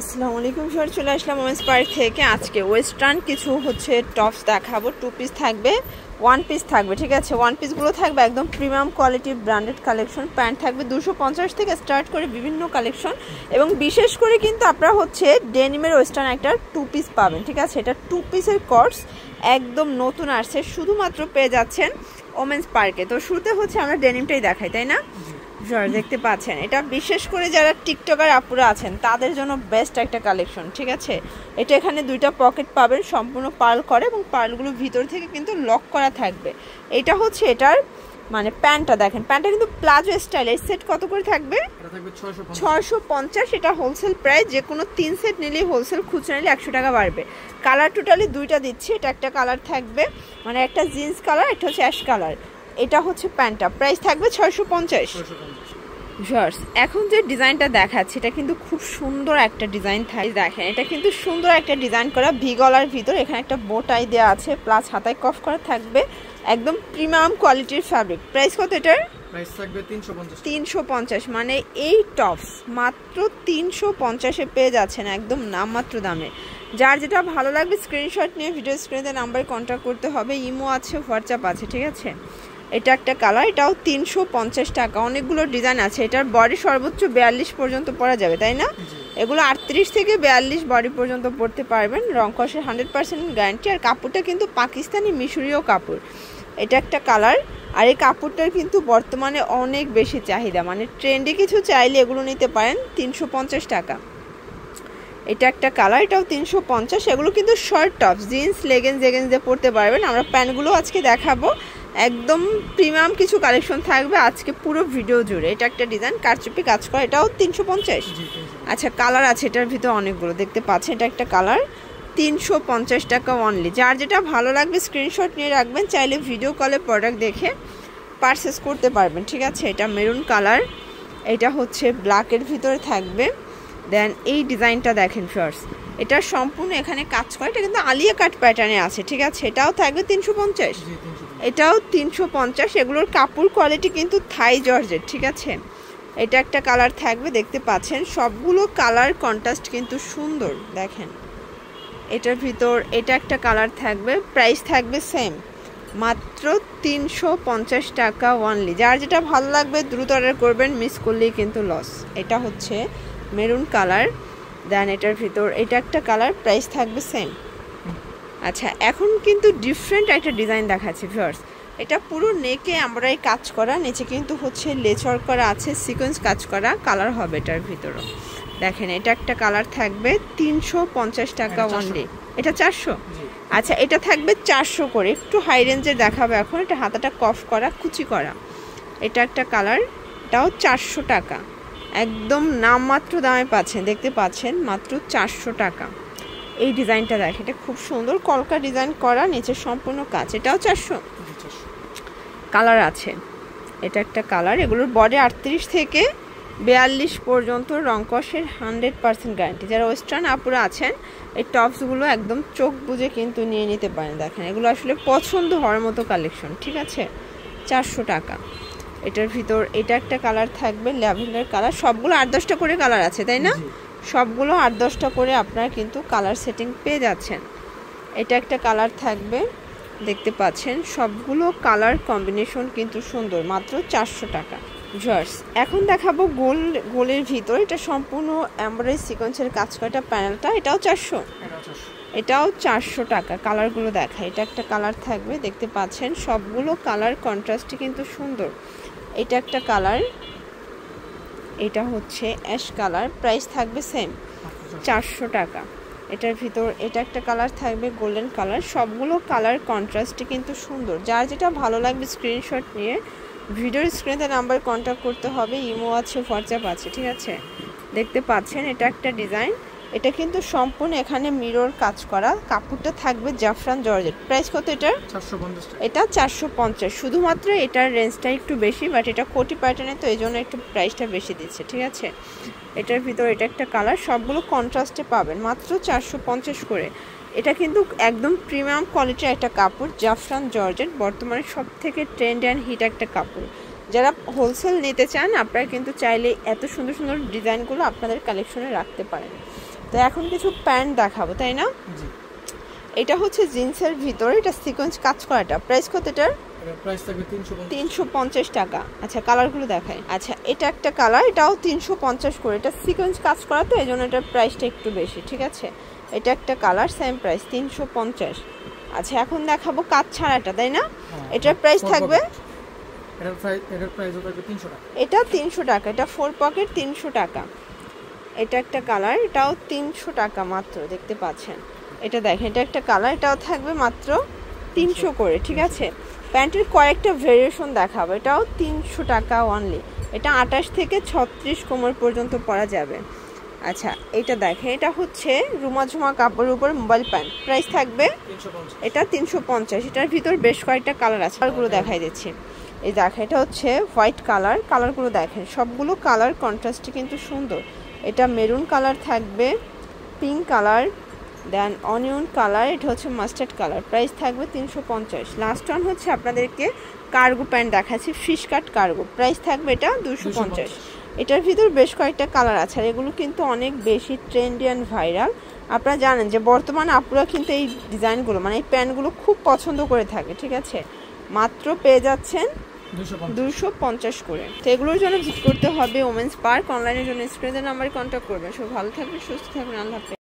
আসসালামু আলাইকুম স্যার, চলে আসলাম ওমেন্স পার্ক থেকে। আজকে ওয়েস্টার্ন কিছু টপস দেখাবো। 2 পিস থাকবে, 1 পিস থাকবে, ঠিক আছে। 1 পিসগুলো থাকবে একদম প্রিমিয়াম কোয়ালিটির ব্র্যান্ডেড কালেকশন। প্যান্ট থাকবে 250 থেকে স্টার্ট করে বিভিন্ন কালেকশন, এবং বিশেষ করে কিন্তু আপনারা ডেনিমের ওয়েস্টার্ন একটা 2 পিস পাবেন, ঠিক আছে। এটা 2 পিসের কোর্স একদম নতুন আসছে, শুধুমাত্র পেয়ে যাচ্ছেন ওমেন্স পার্কে। তো শুরুতে আমরা ডেনিমটাই দেখাই, তাই না? দেখতে পাচ্ছেন, এটা বিশেষ করে যারা টিকটকার আপুরা আছেন তাদের জন্য বেস্ট একটা কালেকশন, ঠিক আছে। এটা এখানে 2টা পকেট পাবেন, সম্পূর্ণ পার্ল করে, এবং পার্লগুলো ভিতর থেকে কিন্তু লক করা থাকবে। এটা এটার মানে প্যান্টটা দেখেন, প্যান্টটা কিন্তু প্লাজো স্টাইল। এই সেট কত করে থাকবে? 650। এটা হোলসেল প্রাইস, যে কোনো 3 সেট নিলেই হোলসেল, খুচরা নিলে 100 টাকা বাড়বে। কালার টোটালি 2টা দিচ্ছি। এটা একটা কালার থাকবে, মানে একটা জিন্স কালার, একটা অ্যাশ কালার। এটা প্যান্টটা প্রাইস থাকবে 650। এখন যে ডিজাইনটা দেখাচ্ছি এটা কিন্তু খুব সুন্দর একটা ডিজাইন থাকে। দেখেন, এটা কিন্তু সুন্দর একটা ডিজাইন করা, ভি গলার ভিতর এখানে একটা বোটাই দেওয়া আছে, প্লাস হাতায় কফ করা থাকবে, একদম প্রিমিয়াম কোয়ালিটির ফ্যাব্রিক। প্রাইস কত এটার? প্রাইস থাকবে 350। মানে এই টপস মাত্র 350 এ পেয়ে যাচ্ছেন, একদম নামমাত্র দামে। যার যেটা ভালো লাগবে স্ক্রিনশট নিয়ে ভিডিও স্ক্রিনে নাম্বারে কন্ট্যাক্ট করতে হবে। ইমো আছে, হোয়াটসঅ্যাপ আছে, ঠিক আছে। এটা একটা কালার, এটাও 350 টাকা। অনেকগুলো ডিজাইন আছে। এটার বডি সর্বোচ্চ 42 পর্যন্ত পরা যাবে, তাই না? এগুলো 38 থেকে 42 বডি পর্যন্ত পরতে পারবেন। রং কষের 100% গ্যারান্টি। আর কাপড়টা কিন্তু পাকিস্তানি মিশরীয় কাপড়। এটা একটা কালার। আর এই কাপড়টার কিন্তু বর্তমানে অনেক বেশি চাহিদা, মানে ট্রেন্ডি কিছু চাইলে এগুলো নিতে পারেন। 350 টাকা। এটা একটা কালার, এটাও 350। এগুলো কিন্তু শর্ট টপস, জিন্স লেগিংস দিয়ে পরতে পারবেন। আমরা প্যান্টগুলো আজকে দেখাবো, একদম প্রিমিয়াম কিছু কালেকশন থাকবে আজকে পুরো ভিডিও জুড়ে। এটা একটা ডিজাইন, কারচুপি কাজ করা, এটাও 350। আচ্ছা, কালার আছে এটার ভিতরে অনেকগুলো, দেখতে পাচ্ছেন। এটা একটা কালার, 350 টাকা অনলি। যার যেটা ভালো লাগবে স্ক্রিনশট নিয়ে রাখবেন, চাইলে ভিডিও কলে প্রোডাক্ট দেখে পারচেস করতে পারবেন, ঠিক আছে। এটা মেরুন কালার, এটা ব্ল্যাকের ভিতরে থাকবে। দেন এই ডিজাইনটা দেখেন ফার্স্ট, এটা সম্পূর্ণ এখানে কাজ করে, এটা কিন্তু আলিয়া কাট প্যাটার্নে আছে, ঠিক আছে। এটাও থাকবে 350। এটাও 350। এগুলোর কাপড় কোয়ালিটি কিন্তু থাই জর্জেট, ঠিক আছে। এটা একটা কালার থাকবে, দেখতে পাচ্ছেন। সবগুলো কালার কন্ট্রাস্ট কিন্তু সুন্দর, দেখেন। এটার ভিতর এটা একটা কালার থাকবে, প্রাইস থাকবে সেম, মাত্র 350 টাকা অনলি। যার যেটা ভালো লাগবে দ্রুত অর্ডার করবেন, মিস করলেই কিন্তু লস। এটা মেরুন কালার। দেন এটার ভিতর এটা একটা কালার, প্রাইস থাকবে সেম। আচ্ছা, এখন কিন্তু ডিফারেন্ট একটা ডিজাইন দেখাচ্ছি ভিউয়ার্স। এটা পুরো নেকে আমরা এই কাজ করা, নিচে কিন্তু লেচর করা আছে, সিকোয়েন্স কাজ করা। কালার হবে এটার ভিতরও, দেখেন। এটা একটা কালার থাকবে 350 টাকা অনলি। এটা 400। আচ্ছা, এটা থাকবে 400 করে। একটু হাই রেঞ্জের দেখাবো এখন। এটা হাতাটা কফ করা, কুচি করা। এটা একটা কালার, এটাও 400 টাকা। একদম নামমাত্র দামে পাচ্ছেন, দেখতে পাচ্ছেন, মাত্র 400 টাকা। এই ডিজাইনটা দেখেন, এটা খুব সুন্দর কলকা ডিজাইন করা, নিচে সম্পূর্ণ কাজ। এটাও 400। কালার আছে, এটা একটা কালার। এগুলোর বডি 38 থেকে 42 পর্যন্ত, রং কষের 100% গ্যারান্টি। যারা ওয়েস্টার্ন আপুরা আছেন, এই টপসগুলো একদম চোখ বুজে কিন্তু নিয়ে নিতে পারেন। দেখেন, এগুলো আসলে পছন্দ হওয়ার মতো কালেকশন, ঠিক আছে। 400 টাকা। এটার ভিতর এটা একটা কালার থাকবে, ল্যাভেন্ডার কালার। সবগুলো 8-10টা করে কালার আছে, তাই না? সবগুলো 8-10টা করে আপনারা কিন্তু কালার সেটিং পেয়ে যাচ্ছেন। এটা একটা কালার থাকবে, দেখতে পাচ্ছেন। সবগুলো কালার কম্বিনেশন কিন্তু সুন্দর, মাত্র 400 টাকা। জার্স এখন দেখাবো গোলের ভিতর। এটা সম্পূর্ণ এমব্রয়ডারি সিকোয়েন্সের কাজ করা প্যানেলটা, এটাও 400। এটাও 400 টাকা। কালারগুলো দেখা, এটা একটা কালার থাকবে, দেখতে পাচ্ছেন। সবগুলো কালার কন্ট্রাস্টে কিন্তু সুন্দর। এটা একটা কালার, এটা অ্যাশ কালার, প্রাইস থাকবে সেম, 400 টাকা। এটার ভিতর এটা একটা কালার থাকবে, গোল্ডেন কালার। সবগুলো কালার কন্ট্রাস্টে কিন্তু সুন্দর। যার যেটা ভালো লাগবে স্ক্রিনশট নিয়ে ভিডিওর স্ক্রিনে নাম্বার কন্ট্যাক্ট করতে হবে। ইমো আছে, হোয়াটসঅ্যাপ আছে, ঠিক আছে। দেখতে পাচ্ছেন, এটা একটা ডিজাইন। এটা কিন্তু সম্পূর্ণ এখানে মিরর কাজ করা, কাপড়টা থাকবে জাফরান জর্জেট। প্রাইস কত এটার? 450। এটা 450। শুধুমাত্র এটার রেঞ্জটা একটু বেশি, বাট এটা কোটি প্যাটার্নে, তো এই জন্য একটু প্রাইসটা বেশি দিচ্ছে, ঠিক আছে। এটার ভিতর এটা একটা কালার, সবগুলো কন্ট্রাস্টে পাবেন, মাত্র 450 করে। এটা কিন্তু একদম প্রিমিয়াম কোয়ালিটির একটা কাপড়, জাফরান জর্জেট, বর্তমানে সব থেকে ট্রেন্ড অ্যান্ড হিট একটা কাপড়। যারা হোলসেল নিতে চান আপনারা কিন্তু চাইলে এত সুন্দর সুন্দর ডিজাইনগুলো আপনাদের কালেকশনে রাখতে পারেন। তো এখন কিছু প্যান্ট দেখাবো, তাই না? এটা হচ্ছে জিন্সের ভিতরে, এটা সিকোয়েন্স কাজ করাটা। প্রাইস কত এটার? প্রাইস থাকবে 350 টাকা। আচ্ছা কালারগুলো দেখাই। আচ্ছা এটা একটা কালার, এটাও 350 করে। এটা সিকোয়েন্স কাজ করা তো এই জন্য এটার প্রাইসটা একটু বেশি, ঠিক আছে? এটা একটা কালার, সেম প্রাইস 350। আচ্ছা এখন দেখাবো কাজ ছাড়াটা, তাই না? এটার প্রাইস থাকবে, এটার প্রাইসও থাকবে 300 টাকা। এটা 300 টাকা। এটা 4 পকেট 300 টাকা। এটা একটা কালার, এটাও 300 টাকা মাত্র, দেখতে পাচ্ছেন। এটা দেখেন, এটা একটা কালার, এটাও থাকবে মাত্র 300 করে, ঠিক আছে? প্যান্টের কয়েকটা ভেরিয়েশন দেখাবো, এটাও 300 টাকা অনলি। এটা 28 থেকে 36 কোমর পর্যন্ত পরা যাবে। আচ্ছা এটা দেখেন, এটা হচ্ছে রুমাঝুমা কাপড়ের উপর মোবাইল প্যান্ট। প্রাইস থাকবে এটা 350। এটার ভিতর বেশ কয়েকটা কালার আছে, কালারগুলো দেখাই দিচ্ছি। এই দেখেন, এটা হচ্ছে হোয়াইট কালার। কালারগুলো দেখেন, সবগুলো কালার কন্ট্রাস্টে কিন্তু সুন্দর। এটা মেরুন কালার থাকবে, পিঙ্ক কালার, দেন অনিয়ন কালার, এটা হচ্ছে মাস্টার্ড কালার। প্রাইস থাকবে 350। লাস্ট ওয়ান হচ্ছে আপনাদেরকে কার্গো প্যান্ট দেখাচ্ছি, ফিশ কাট কার্গো। প্রাইস থাকবে এটা 250। এটার ভিতর বেশ কয়েকটা কালার আছে, আর এগুলো কিন্তু অনেক বেশি ট্রেন্ডি অ্যান্ড ভাইরাল। আপনারা জানেন যে বর্তমানে আপুরা কিন্তু এই ডিজাইনগুলো মানে এই প্যান্টগুলো খুব পছন্দ করে থাকে, ঠিক আছে? মাত্র পেয়ে যাচ্ছেন 250 করে। তো এগুলোর জন্য ভিজিট করতে হবে ওমেন্স পার্ক। অনলাইনের জন্য স্ক্রিনের নাম্বারে কন্ট্যাক্ট করবেন। সব ভালো থাকবেন, সুস্থ থাকবেন, আল্লাহ হাফেজ।